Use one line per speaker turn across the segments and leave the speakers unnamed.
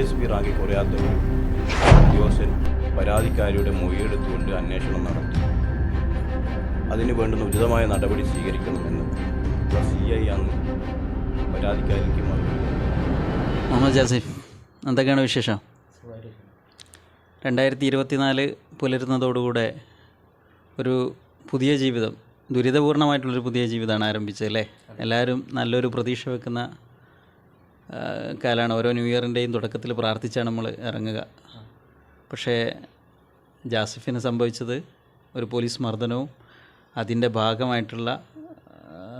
SP റാങ്കിൽ കുറയാത്ത ഒരു ഉദ്യോഗസ്ഥൻ പരാതിക്കാരിയുടെ മൊഴിയെടുത്തുകൊണ്ട് അന്വേഷണം നടത്തി അതിന് വേണ്ടുന്ന ഉചിതമായ നടപടി സ്വീകരിക്കണമെന്ന് CI അന്ന് പരാതിക്കാരിക്ക് മറുപടി.
മുഹമ്മദ് ജാസിഫ്, എന്തൊക്കെയാണ് വിശേഷം? 2024 പുലരുന്നതോടുകൂടെ ഒരു പുതിയ ജീവിതം, ദുരിതപൂർണമായിട്ടുള്ളൊരു പുതിയ ജീവിതമാണ് ആരംഭിച്ചത് അല്ലേ? എല്ലാവരും നല്ലൊരു പ്രതീക്ഷ വെക്കുന്ന കാലമാണ്. ഓരോ ന്യൂ ഇയറിൻ്റെയും തുടക്കത്തിൽ പ്രാർത്ഥിച്ചാണ് നമ്മൾ ഇറങ്ങുക. പക്ഷേ ജാസിഫിന് സംഭവിച്ചത് ഒരു പോലീസ് മർദ്ദനവും അതിൻ്റെ ഭാഗമായിട്ടുള്ള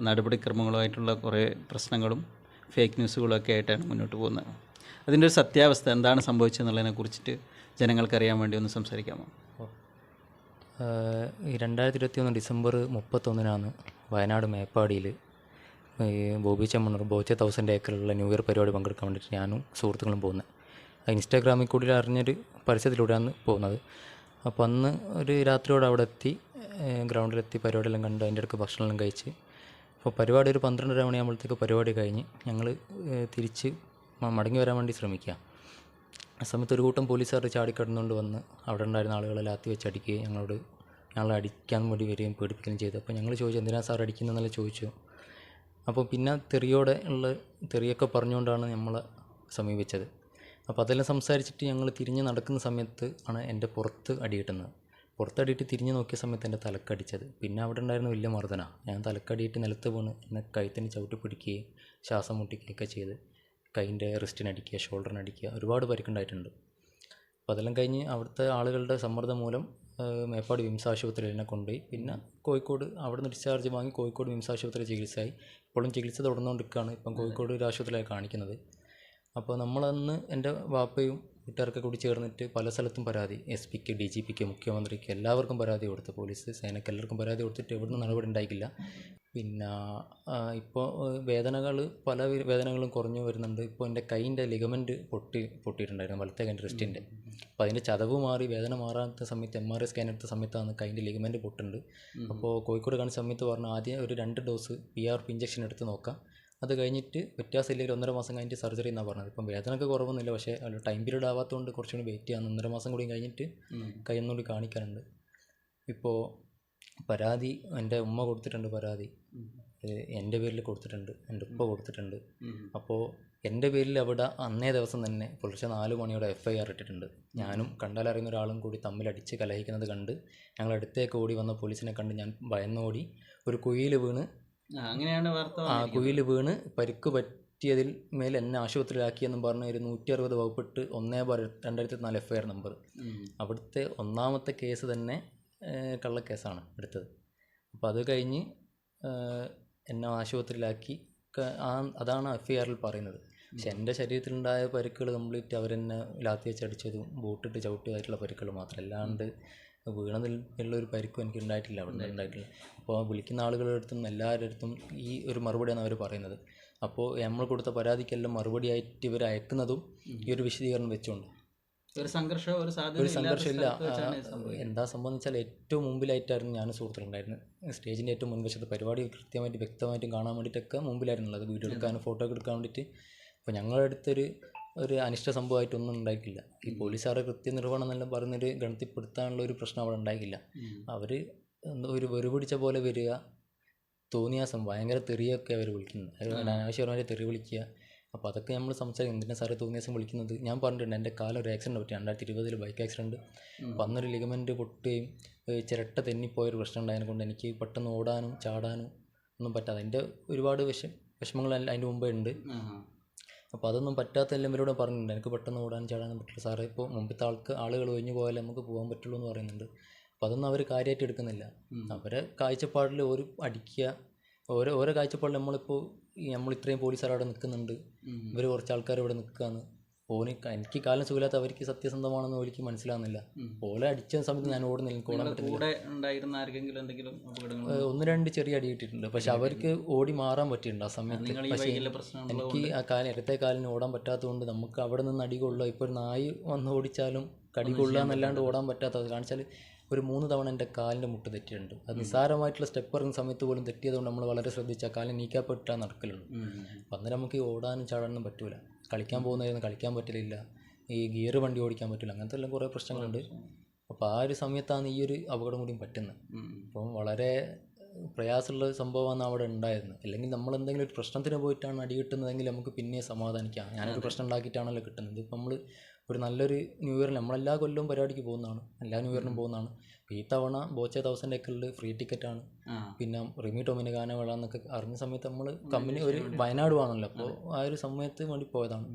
നടപടിക്രമങ്ങളുമായിട്ടുള്ള കുറേ പ്രശ്നങ്ങളും ഫേക്ക് ന്യൂസുകളൊക്കെ ആയിട്ടാണ് മുന്നോട്ട് പോകുന്നത്. അതിൻ്റെ ഒരു സത്യാവസ്ഥ എന്താണ് സംഭവിച്ചതെന്നുള്ളതിനെ കുറിച്ചിട്ട് ജനങ്ങൾക്കറിയാൻ വേണ്ടി ഒന്ന് സംസാരിക്കാമോ?
2021 ഡിസംബർ 31 വയനാട് മേപ്പാടിയിൽ ബോബി ചെമ്മണ്ണൂർ ബോച്ച 1000 ഏക്കറിലുള്ള ന്യൂ ഇയർ പരിപാടി പങ്കെടുക്കാൻ വേണ്ടിയിട്ട് ഞാനും സുഹൃത്തുക്കളും പോകുന്നത്. ഇൻസ്റ്റാഗ്രാമിൽ കൂടി അറിഞ്ഞൊരു പരസ്യത്തിലൂടെയാണ് പോകുന്നത്. അപ്പോൾ അന്ന് ഒരു രാത്രിയോടെ അവിടെ എത്തി, ഗ്രൗണ്ടിലെത്തി പരിപാടിയെല്ലാം കണ്ട് അതിൻ്റെ ഇടയ്ക്ക് ഭക്ഷണമെല്ലാം കഴിച്ച്, അപ്പോൾ പരിപാടി ഒരു 12:30 മണിയാകുമ്പോഴത്തേക്ക് പരിപാടി കഴിഞ്ഞ് ഞങ്ങൾ തിരിച്ച് മടങ്ങി വരാൻ വേണ്ടി ശ്രമിക്കുക. ആ സമയത്ത് ഒരു കൂട്ടം പോലീസുകാർ ചാടിക്കടന്നുകൊണ്ട് വന്ന് അവിടെ ഉണ്ടായിരുന്ന ആളുകളെ ലാത്തി വെച്ച് അടിക്കുകയും ഞങ്ങളെ അടിക്കാൻ വേണ്ടി വരികയും പേടിപ്പിക്കുകയും ചെയ്തു. അപ്പോൾ ഞങ്ങൾ ചോദിച്ചു, എന്തിനാണ് സാർ അടിക്കുന്നതെന്നല്ല ചോദിച്ചു. അപ്പോൾ പിന്നെ തെറിയൊക്കെ പറഞ്ഞുകൊണ്ടാണ് നമ്മളെ സമീപിച്ചത്. അപ്പോൾ അതെല്ലാം സംസാരിച്ചിട്ട് ഞങ്ങൾ തിരിഞ്ഞ് നടക്കുന്ന സമയത്ത് ആണ് എൻ്റെ പുറത്ത് അടി കിട്ടുന്നത്. പുറത്തടിയിട്ട് തിരിഞ്ഞ് നോക്കിയ സമയത്ത് എൻ്റെ തലക്കടിച്ചത്. പിന്നെ അവിടെ ഉണ്ടായിരുന്ന വലിയ മർദ്ദന. ഞാൻ തലക്കടിയിട്ട് നിലത്ത് വീണ് എന്നെ കഴുത്തിന് ചവിട്ടി പിടിക്കുകയും ശ്വാസം മുട്ടിക്കുകയൊക്കെ ചെയ്ത് കൈൻ്റെ റിസ്റ്റിനടിക്കുക, ഷോൾഡറിനടിക്കുക, ഒരുപാട് പരിക്കുണ്ടായിട്ടുണ്ട്. അപ്പോൾ അതെല്ലാം കഴിഞ്ഞ് അവിടുത്തെ ആളുകളുടെ സമ്മർദ്ദം മൂലം മേപ്പാടി വിംസ് ആശുപത്രിയിൽ എന്നെ കൊണ്ടുപോയി. പിന്നെ കോഴിക്കോട് അവിടെ നിന്ന് ഡിസ്ചാർജ് വാങ്ങി കോഴിക്കോട് വിംസ് ആശുപത്രി ചികിത്സയായി. ഇപ്പോഴും ചികിത്സ തുടർന്നുകൊണ്ടിരിക്കുകയാണ്. ഇപ്പം കോഴിക്കോട് ഒരു ആശുപത്രിയിലാണ് കാണിക്കുന്നത്. അപ്പോൾ നമ്മളന്ന് എൻ്റെ വാപ്പയും വീട്ടുകാരൊക്കെ കൂടി ചേർന്നിട്ട് പല സ്ഥലത്തും പരാതി, SP-ക്ക്, DGP-ക്ക്, മുഖ്യമന്ത്രിക്ക് എല്ലാവർക്കും പരാതി കൊടുത്തു. പോലീസ് സേനയ്ക്ക് എല്ലാവർക്കും പരാതി കൊടുത്തിട്ട് എവിടുന്ന് നടപടി ഉണ്ടായിക്കില്ല. പിന്നെ ഇപ്പോൾ പല വേദനകളും കുറഞ്ഞു വരുന്നുണ്ട്. ഇപ്പോൾ എൻ്റെ കൈയിൻ്റെ ലിഗമെൻറ്റ് പൊട്ടിയിട്ടുണ്ടായിരുന്നു, വലത്തെ കൈൻ്റെ റിസ്റ്റിൻ്റെ. അപ്പോൾ അതിൻ്റെ ചതവ് മാറി വേദന മാറാത്ത സമയത്ത് MRI സ്കാൻ എടുത്ത സമയത്താണ് കൈൻ്റെ ലിഗമെൻറ്റ് പൊട്ടുണ്ട്. അപ്പോൾ കോഴിക്കോട് കാണിച്ച സമയത്ത് പറഞ്ഞു ആദ്യം ഒരു 2 ഡോസ് PRP ഇഞ്ചക്ഷൻ എടുത്ത് നോക്കാം, അത് കഴിഞ്ഞിട്ട് വ്യത്യാസമില്ലെങ്കിൽ 1.5 മാസം കഴിഞ്ഞിട്ട് സർജറി എന്നാണ് പറഞ്ഞത്. ഇപ്പം വേദനയൊക്കെ കുറവൊന്നുമില്ല, പക്ഷേ ടൈം പീരീഡ് ആവാത്തതുകൊണ്ട് കുറച്ചുകൂടി വെയിറ്റ് ചെയ്യാൻ 1.5 മാസം കൂടി കഴിഞ്ഞിട്ട് കൈ ഒന്നുകൂടി കാണിക്കാനുണ്ട്. ഇപ്പോൾ പരാതി എൻ്റെ ഉമ്മ കൊടുത്തിട്ടുണ്ട്, പരാതി എൻ്റെ പേരിൽ കൊടുത്തിട്ടുണ്ട്, എൻ്റെ ഉപ്പ കൊടുത്തിട്ടുണ്ട്. അപ്പോൾ എൻ്റെ പേരിൽ അവിടെ അന്നേ ദിവസം തന്നെ പുലർച്ചെ 4 മണിയോടെ FIR ഇട്ടിട്ടുണ്ട്. ഞാനും കണ്ടാലറിയുന്ന ഒരാളും കൂടി തമ്മിലടിച്ച് കലഹിക്കുന്നത് കണ്ട് ഞങ്ങൾ അടുത്തേക്ക് ഓടി വന്ന പോലീസിനെ കണ്ട് ഞാൻ ഭയന്നോടി ഒരു കുഴിയിൽ വീണ്,
അങ്ങനെയാണ് വാർത്ത.
കുഴിയിൽ വീണ് പരിക്ക് പറ്റിയതിൽ മേൽ എന്നെ ആശുപത്രിയിലാക്കിയെന്നും പറഞ്ഞ് ഒരു 160 വകുപ്പിട്ട് 1/2024 FIR നമ്പർ. അവിടുത്തെ ഒന്നാമത്തെ കേസ് തന്നെ കള്ളക്കേസാണ് എടുത്തത്. അപ്പോൾ അത് കഴിഞ്ഞ് എന്നെ ആശുപത്രിയിലാക്കി, അതാണ് FIR-ൽ പറയുന്നത്. പക്ഷെ എൻ്റെ ശരീരത്തിലുണ്ടായ പരിക്കുകൾ കംപ്ലീറ്റ് അവരെന്നെ ലാത്തി വെച്ച് അടിച്ചതും ബൂട്ടിട്ട് ചവിട്ടിയതായിട്ടുള്ള പരിക്കുകൾ മാത്രം, അല്ലാണ്ട് വീണതിലുള്ളൊരു പരിക്കും എനിക്ക് ഉണ്ടായിട്ടില്ല, അവിടെ ഉണ്ടായിട്ടില്ല. അപ്പോൾ വിളിക്കുന്ന ആളുകളുടെ അടുത്തും എല്ലാവരുടെ അടുത്തും ഈ ഒരു മറുപടിയാണ് അവർ പറയുന്നത്. അപ്പോൾ നമ്മൾ കൊടുത്ത പരാതിക്കെല്ലാം മറുപടിയായിട്ട് ഇവർ അയക്കുന്നതും ഈ ഒരു വിശദീകരണം വെച്ചുകൊണ്ട്
ഒരു സംഘർഷമില്ല.
എന്താ സംബന്ധിച്ചാൽ ഏറ്റവും മുമ്പിലായിട്ടായിരുന്നു ഞാൻ സുഹൃത്തുക്കളുണ്ടായിരുന്നത്. സ്റ്റേജിൻ്റെ ഏറ്റവും മുൻവശത്ത് പരിപാടി കൃത്യമായിട്ട് വ്യക്തമായിട്ടും കാണാൻ വേണ്ടിയിട്ടൊക്കെ മുമ്പിലായിരുന്നുള്ളത്, വീഡിയോ എടുക്കാനും ഫോട്ടോ ഒക്കെ എടുക്കാൻ വേണ്ടിയിട്ട്. അപ്പോൾ ഞങ്ങളുടെ അടുത്തൊരു അനിഷ്ട സംഭവമായിട്ടൊന്നും ഉണ്ടായിട്ടില്ല. ഈ പോലീസുകാരെ കൃത്യനിർവഹണം എന്നെല്ലാം പറഞ്ഞൊരു ഗണത്തിൽപ്പെടുത്താനുള്ള ഒരു പ്രശ്നം അവിടെ ഉണ്ടായിക്കില്ല. അവർ ഒരു വെറുപിടിച്ച പോലെ വരിക, തോന്നിയാസം ഭയങ്കര തെറിയൊക്കെ അവർ വിളിക്കുന്നത്, അനാവശ്യപരമായ തെറി വിളിക്കുക. അപ്പോൾ അതൊക്കെ നമ്മൾ സംസാരിക്കും, എന്തിനാ സാറേ തോന്നിയാസം വിളിക്കുന്നത്. ഞാൻ പറഞ്ഞിട്ടുണ്ട് എൻ്റെ കാലൊരു ആക്സിഡൻറ്റ് പറ്റി, 2020 ബൈക്ക് ആക്സിഡൻറ്റ്. അപ്പോൾ അന്നൊരു ലിഗമെൻറ്റ് പൊട്ടുകയും ചിരട്ട തെന്നിപ്പോയൊരു പ്രശ്നം ഉണ്ടായതിനെ കൊണ്ട് എനിക്ക് പെട്ടെന്ന് ഓടാനും ചാടാനും ഒന്നും പറ്റാതെ എൻ്റെ ഒരുപാട് വിഷമങ്ങൾ അതിൻ്റെ മുമ്പേ ഉണ്ട്. അപ്പോൾ അതൊന്നും പറ്റാത്ത എല്ലാവരോടും പറഞ്ഞിട്ടുണ്ട്, എനിക്ക് പെട്ടെന്ന് ഓടാനും ചാടാനും പറ്റില്ല സാറേ, ഇപ്പോൾ മുമ്പത്തെ ആളുകൾ ഒഴിഞ്ഞു പോയാലേ നമുക്ക് പോകാൻ പറ്റുള്ളൂ എന്ന് പറയുന്നുണ്ട്. അപ്പോൾ അതൊന്നും അവർ കാര്യമായിട്ട് എടുക്കുന്നില്ല. അവരെ കാഴ്ചപ്പാടിൽ ഒരു അടിക്കുക, ഓരോ കാഴ്ചപ്പാടിൽ നമ്മൾ ഇത്രയും പോലീസുകാർ അവിടെ നിൽക്കുന്നുണ്ട്, ഇവർ കുറച്ച് ആൾക്കാർ ഇവിടെ നിൽക്കുകയാണ്, എനിക്ക് കാലം സുഖമില്ലാത്ത അവർക്ക് സത്യസന്ധമാണെന്ന് എനിക്ക് മനസ്സിലാകുന്നില്ല. ഓലെ അടിച്ച സമയത്ത് ഞാൻ ഓടുന്നില്ല, എനിക്ക് ഓടാൻ പറ്റുന്നില്ല. 1-2 ചെറിയ അടി കിട്ടിയിട്ടുണ്ട്, പക്ഷെ അവർക്ക് ഓടി മാറാൻ പറ്റിയിട്ടുണ്ട് ആ സമയത്ത്. പക്ഷേ എനിക്ക് ആ ഇടത്തെ കാലിന് ഓടാൻ പറ്റാത്തതുകൊണ്ട് നമുക്ക് അവിടെ നിന്ന് അടി കൊള്ളുക, ഇപ്പോൾ ഒരു നായി വന്ന് ഓടിച്ചാലും കടി കൊള്ളുക എന്നല്ലാണ്ട് ഓടാൻ പറ്റാത്തത് കാണിച്ചാൽ ഒരു 3 തവണ എൻ്റെ കാലിൻ്റെ മുട്ട് തെറ്റിയിട്ടുണ്ട്. അത് നിസ്സാരമായിട്ടുള്ള സ്റ്റെപ്പ് ഇറങ്ങുന്ന സമയത്ത് പോലും തെറ്റിയതുകൊണ്ട് നമ്മൾ വളരെ ശ്രദ്ധിച്ചാൽ കാലിന് നീക്കാപ്പെട്ടാൽ നടക്കലുള്ളൂ. അപ്പം അന്നേരം നമുക്ക് ഓടാനും ചാടാനും പറ്റൂല. കളിക്കാൻ പോകുന്നതായിരുന്നു, കളിക്കാൻ പറ്റലില്ല. ഈ ഗിയർ വണ്ടി ഓടിക്കാൻ പറ്റില്ല, അങ്ങനത്തെ എല്ലാം കുറേ പ്രശ്നങ്ങളുണ്ട്. അപ്പോൾ ആ ഒരു സമയത്താണ് ഈ ഒരു അപകടം കൂടിയും പറ്റുന്നത്. അപ്പം വളരെ പ്രയാസമുള്ള സംഭവമാണ് അവിടെ ഉണ്ടായിരുന്നത്. അല്ലെങ്കിൽ നമ്മൾ എന്തെങ്കിലും ഒരു പ്രശ്നത്തിന് പോയിട്ടാണ് അടി കിട്ടുന്നതെങ്കിൽ നമുക്ക് പിന്നെ സമാധാനിക്കാം. ഞാനൊരു പ്രശ്നം ഉണ്ടാക്കിയിട്ടാണല്ലോ കിട്ടുന്നത്. ഇപ്പം നമ്മൾ ഒരു നല്ലൊരു ന്യൂ ഇയറിൽ നമ്മളെല്ലാ കൊല്ലവും പരിപാടിക്ക് പോകുന്നതാണ്, എല്ലാ ന്യൂ ഇയറിനും പോകുന്നതാണ്. ഈ തവണ ബോച്ചെ 1000 ഏക്കറിൽ ഫ്രീ ടിക്കറ്റാണ്. പിന്നെ റിമി ടോമിന് ഗാനമേള എന്നൊക്കെ അറിഞ്ഞ സമയത്ത് നമ്മൾ കമ്പനി ഒരു വയനാട് ആണല്ലോ, അപ്പോൾ ആ ഒരു സമയത്ത് വേണ്ടി പോയതാണ്.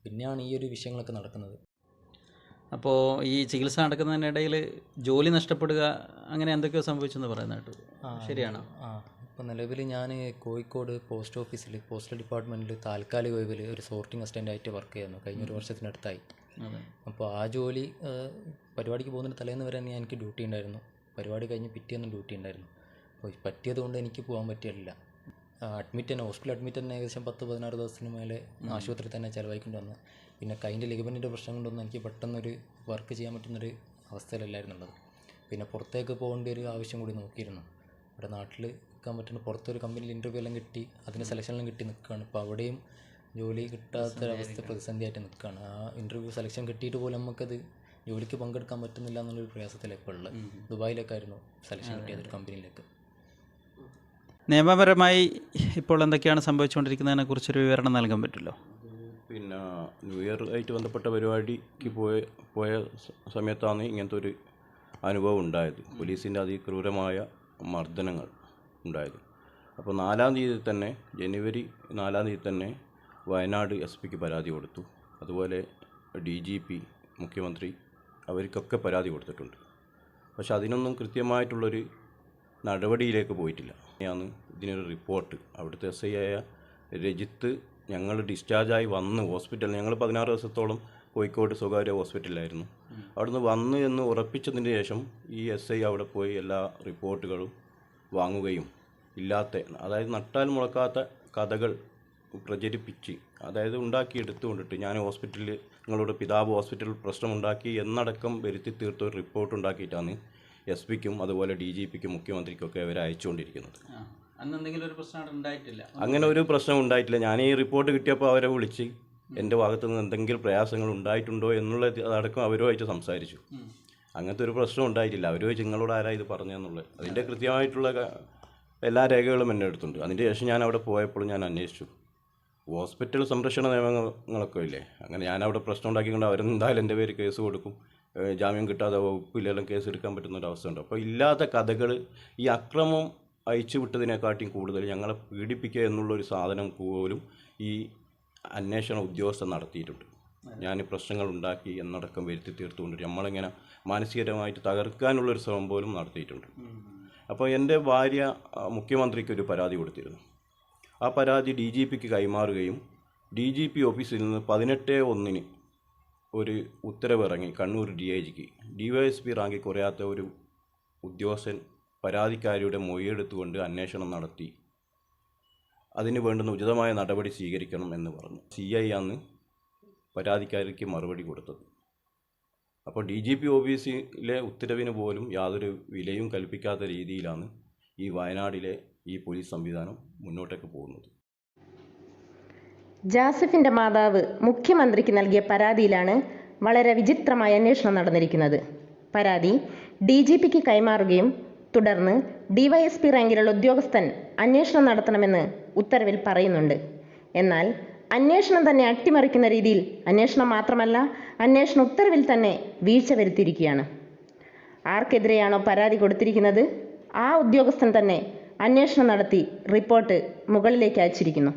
പിന്നെയാണ് ഈ ഒരു വിഷയങ്ങളൊക്കെ നടക്കുന്നത്.
അപ്പോൾ ഈ ചികിത്സ നടക്കുന്നതിനിടയിൽ ജോലി നഷ്ടപ്പെടുക അങ്ങനെ എന്തൊക്കെയോ സംഭവിച്ചെന്ന് പറയുന്നത് കേട്ടു. ശരിയാണോ?
ഇപ്പോൾ നിലവിൽ ഞാൻ കോഴിക്കോട് പോസ്റ്റ് ഓഫീസിൽ പോസ്റ്റൽ ഡിപ്പാർട്ട്മെൻറ്റിൽ താൽക്കാലിക ഒഴിവിൽ ഒരു സോർട്ടിംഗ് അസിസ്റ്റൻ്റായിട്ട് വർക്ക് ചെയ്യുന്നു. കഴിഞ്ഞൊരു വർഷത്തിനടുത്തായി. അപ്പോൾ ആ ജോലി പരിപാടിക്ക് പോകുന്നതിന് തലേന്ന് വരെ എനിക്ക് ഡ്യൂട്ടി ഉണ്ടായിരുന്നു. പരിപാടി കഴിഞ്ഞ് പിറ്റേന്നും ഡ്യൂട്ടി ഉണ്ടായിരുന്നു. അപ്പോൾ പറ്റിയത് കൊണ്ട് എനിക്ക് പോകാൻ പറ്റിയില്ല. ഹോസ്പിറ്റൽ അഡ്മിറ്റ് തന്നെ ഏകദേശം 10-16 ദിവസത്തിന് മേലെ ആശുപത്രിയിൽ തന്നെ ചിലവായിക്കൊണ്ട് വന്നു. പിന്നെ കൈൻ്റെ ലിഗമെൻറ്റിൻ്റെ പ്രശ്നം കൊണ്ടൊന്നും എനിക്ക് പെട്ടെന്നൊരു വർക്ക് ചെയ്യാൻ പറ്റുന്നൊരു അവസ്ഥയിലല്ലായിരുന്നുള്ളത്. പിന്നെ പുറത്തേക്ക് പോകേണ്ട ഒരു ആവശ്യം കൂടി നോക്കിയിരുന്നു. ഇവിടെ നാട്ടിൽ നിൽക്കാൻ പറ്റുന്ന പുറത്തൊരു കമ്പനിയിൽ ഇൻ്റർവ്യൂ എല്ലാം കിട്ടി, അതിന് സെലക്ഷനെല്ലാം കിട്ടി നിൽക്കുകയാണ്. ഇപ്പോൾ അവിടെയും ജോലി കിട്ടാത്തൊരവസ്ഥ പ്രതിസന്ധിയായിട്ട് നിൽക്കുകയാണ്. ആ ഇൻ്റർവ്യൂ സെലക്ഷൻ കിട്ടിയിട്ട് പോലും നമുക്കത് ജോലിക്ക് പങ്കെടുക്കാൻ പറ്റുന്നില്ല എന്നുള്ളൊരു പ്രയാസത്തിലാണ് ഇപ്പോൾ ഉള്ളത്. ദുബായിലേക്കായിരുന്നു സെലക്ഷൻ കിട്ടിയത്, ഒരു കമ്പനിയിലേക്ക്.
നിയമപരമായി ഇപ്പോൾ എന്തൊക്കെയാണ് സംഭവിച്ചുകൊണ്ടിരിക്കുന്നതിനെ കുറിച്ചൊരു വിവരണം നൽകാൻ പറ്റുമല്ലോ?
പിന്നെ ന്യൂ ഇയർ ആയിട്ട് ബന്ധപ്പെട്ട പരിപാടിക്ക് പോയ സമയത്താണ് ഇങ്ങനത്തെ ഒരു അനുഭവം ഉണ്ടായത്. പോലീസിൻ്റെ അതിക്രൂരമായ മർദ്ദനങ്ങൾ ഉണ്ടായത്. അപ്പോൾ 4-ാം തീയതി തന്നെ, ജനുവരി 4-ാം തീയതി തന്നെ വയനാട് SP പരാതി കൊടുത്തു. അതുപോലെ DGP, മുഖ്യമന്ത്രി, അവർക്കൊക്കെ പരാതി കൊടുത്തിട്ടുണ്ട്. പക്ഷെ അതിനൊന്നും കൃത്യമായിട്ടുള്ളൊരു നടപടിയിലേക്ക് പോയിട്ടില്ല. ആണ് ഇതിനൊരു റിപ്പോർട്ട് അവിടുത്തെ SI ആയ രജിത്ത് ഞങ്ങൾ ഡിസ്ചാർജായി വന്ന് ഹോസ്പിറ്റലിൽ, ഞങ്ങൾ 16 ദിവസത്തോളം കോഴിക്കോട് സ്വകാര്യ ഹോസ്പിറ്റലിലായിരുന്നു. അവിടുന്ന് വന്നു എന്ന് ഉറപ്പിച്ചതിന് ശേഷം ഈ SI അവിടെ പോയി എല്ലാ റിപ്പോർട്ടുകളും വാങ്ങുകയും അതായത് നട്ടാൽ മുളക്കാത്ത കഥകൾ പ്രചരിപ്പിച്ച്, അതായത് ഉണ്ടാക്കിയെടുത്തുകൊണ്ടിട്ട് ഞാൻ ഹോസ്പിറ്റലിൽ, നിങ്ങളുടെ പിതാവ് ഹോസ്പിറ്റലിൽ പ്രശ്നമുണ്ടാക്കി എന്നടക്കം വരുത്തി തീർത്ത ഒരു റിപ്പോർട്ട് ഉണ്ടാക്കിയിട്ടാണ് SP-ക്കും അതുപോലെ DGP-ക്കും മുഖ്യമന്ത്രിക്കൊക്കെ അവർ അയച്ചുകൊണ്ടിരിക്കുന്നത്. അങ്ങനെ ഒരു പ്രശ്നം ഉണ്ടായിട്ടില്ല. ഞാൻ ഈ റിപ്പോർട്ട് കിട്ടിയപ്പോൾ അവരെ വിളിച്ച് എൻ്റെ ഭാഗത്തു നിന്ന് എന്തെങ്കിലും പ്രയാസങ്ങൾ ഉണ്ടായിട്ടുണ്ടോ എന്നുള്ളത് അതടക്കം അവരുമായിട്ട് സംസാരിച്ചു. അങ്ങനത്തെ ഒരു പ്രശ്നം ഉണ്ടായിട്ടില്ല. അവർ ചോദിച്ചു നിങ്ങളോട് ആരാ ഇത് പറഞ്ഞതെന്നുള്ളത്. അതിൻ്റെ കൃത്യമായിട്ടുള്ള എല്ലാ രേഖകളും എൻ്റെ അടുത്തുണ്ട്. അതിൻ്റെ ശേഷം ഞാൻ അവിടെ പോയപ്പോൾ ഞാൻ അന്വേഷിച്ചു. ഹോസ്പിറ്റൽ സംരക്ഷണ നിയമങ്ങളൊക്കെ ഇല്ലേ, അങ്ങനെ ഞാനവിടെ പ്രശ്നം ഉണ്ടാക്കിക്കൊണ്ട് അവരെന്തായാലും എൻ്റെ പേര് കേസ് കൊടുക്കും, ജാമ്യം കിട്ടാതെ വകുപ്പിലെല്ലാം കേസ് എടുക്കാൻ പറ്റുന്നൊരവസ്ഥ ഉണ്ട്. അപ്പോൾ ഇല്ലാത്ത കഥകൾ, ഈ അക്രമം അയച്ചു വിട്ടതിനെക്കാട്ടിയും കൂടുതൽ ഞങ്ങളെ പീഡിപ്പിക്കുക എന്നുള്ളൊരു സാധനം പോലും ഈ അന്വേഷണ ഉദ്യോഗസ്ഥർ നടത്തിയിട്ടുണ്ട്. ഞാൻ പ്രശ്നങ്ങൾ ഉണ്ടാക്കി എന്നടക്കം വരുത്തി തീർത്തുകൊണ്ട് നമ്മളിങ്ങനെ മാനസികമായിട്ട് തകർക്കാനുള്ളൊരു ശ്രമം പോലും നടത്തിയിട്ടുണ്ട്. അപ്പോൾ എൻ്റെ ഭാര്യ മുഖ്യമന്ത്രിക്ക് ഒരു പരാതി കൊടുത്തിരുന്നു. ആ പരാതി DGP-ക്ക് കൈമാറുകയും DGP ഓഫീസിൽ നിന്ന് 18/1 ഒരു ഉത്തരവിറങ്ങി കണ്ണൂർ DIG-ക്ക് DYSP റാങ്കിൽ കുറയാത്ത ഒരു ഉദ്യോഗസ്ഥൻ പരാതിക്കാരിയുടെ മൊഴിയെടുത്തുകൊണ്ട് അന്വേഷണം നടത്തി അതിന് വേണ്ടുന്ന ഉചിതമായ നടപടി സ്വീകരിക്കണം എന്ന് പറഞ്ഞു. CI ആണ് പരാതിക്കാരിക്ക് മറുപടി കൊടുത്തത്. അപ്പോൾ DGP ഓഫീസിലെ ഉത്തരവിന് പോലും യാതൊരു വിലയും കൽപ്പിക്കാത്ത രീതിയിലാണ് ഈ വയനാടിലെ ഈ പോലീസ് സംവിധാനം മുന്നോട്ടേക്ക് പോകുന്നത്.
ജാസിഫിൻ്റെ മാതാവ് മുഖ്യമന്ത്രിക്ക് നൽകിയ പരാതിയിലാണ് വളരെ വിചിത്രമായ അന്വേഷണം നടന്നിരിക്കുന്നത്. പരാതി DGP-ക്ക് കൈമാറുകയും തുടർന്ന് DYSP റാങ്കിലുള്ള ഉദ്യോഗസ്ഥൻ അന്വേഷണം നടത്തണമെന്ന് ഉത്തരവിൽ പറയുന്നുണ്ട്. എന്നാൽ അന്വേഷണം തന്നെ അട്ടിമറിക്കുന്ന രീതിയിൽ അന്വേഷണം മാത്രമല്ല, അന്വേഷണ ഉത്തരവിൽ തന്നെ വീഴ്ച വരുത്തിയിരിക്കുകയാണ്. ആർക്കെതിരെയാണോ പരാതി കൊടുത്തിരിക്കുന്നത് ആ ഉദ്യോഗസ്ഥൻ തന്നെ അന്വേഷണം നടത്തി റിപ്പോർട്ട് മുകളിലേക്ക് അയച്ചിരിക്കുന്നു.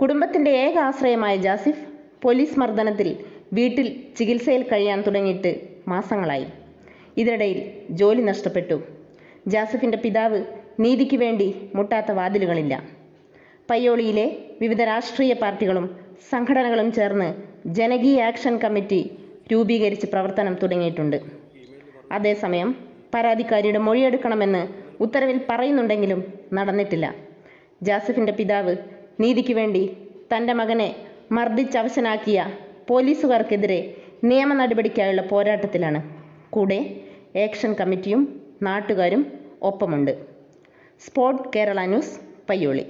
കുടുംബത്തിൻ്റെ ഏക ആശ്രയമായ ജാസിഫ് പോലീസ് മർദ്ദനത്തിൽ വീട്ടിൽ ചികിത്സയിൽ കഴിയാൻ തുടങ്ങിയിട്ട് മാസങ്ങളായി. ഇതിനിടയിൽ ജോലി നഷ്ടപ്പെട്ടു. ജാസിഫിൻ്റെ പിതാവ് നീതിക്ക് വേണ്ടി മുട്ടാത്ത വാതിലുകളില്ല. പയ്യോളിയിലെ വിവിധ രാഷ്ട്രീയ പാർട്ടികളും സംഘടനകളും ചേർന്ന് ജനകീയ ആക്ഷൻ കമ്മിറ്റി രൂപീകരിച്ച് പ്രവർത്തനം തുടങ്ങിയിട്ടുണ്ട്. അതേസമയം പരാതിക്കാരിയുടെ മൊഴിയെടുക്കണമെന്ന് ഉത്തരവിൽ പറയുന്നുണ്ടെങ്കിലും നടന്നിട്ടില്ല. ജാസിഫിൻ്റെ പിതാവ് നീതിക്ക് വേണ്ടി തൻ്റെ മകനെ മർദ്ദിച്ചവശനാക്കിയ പോലീസുകാർക്കെതിരെ നിയമ നടപടിക്കായുള്ള പോരാട്ടത്തിലാണ്. കൂടെ ആക്ഷൻ കമ്മിറ്റിയും നാട്ടുകാരും ഒപ്പമുണ്ട്. Spot Kerala news, Payyoli.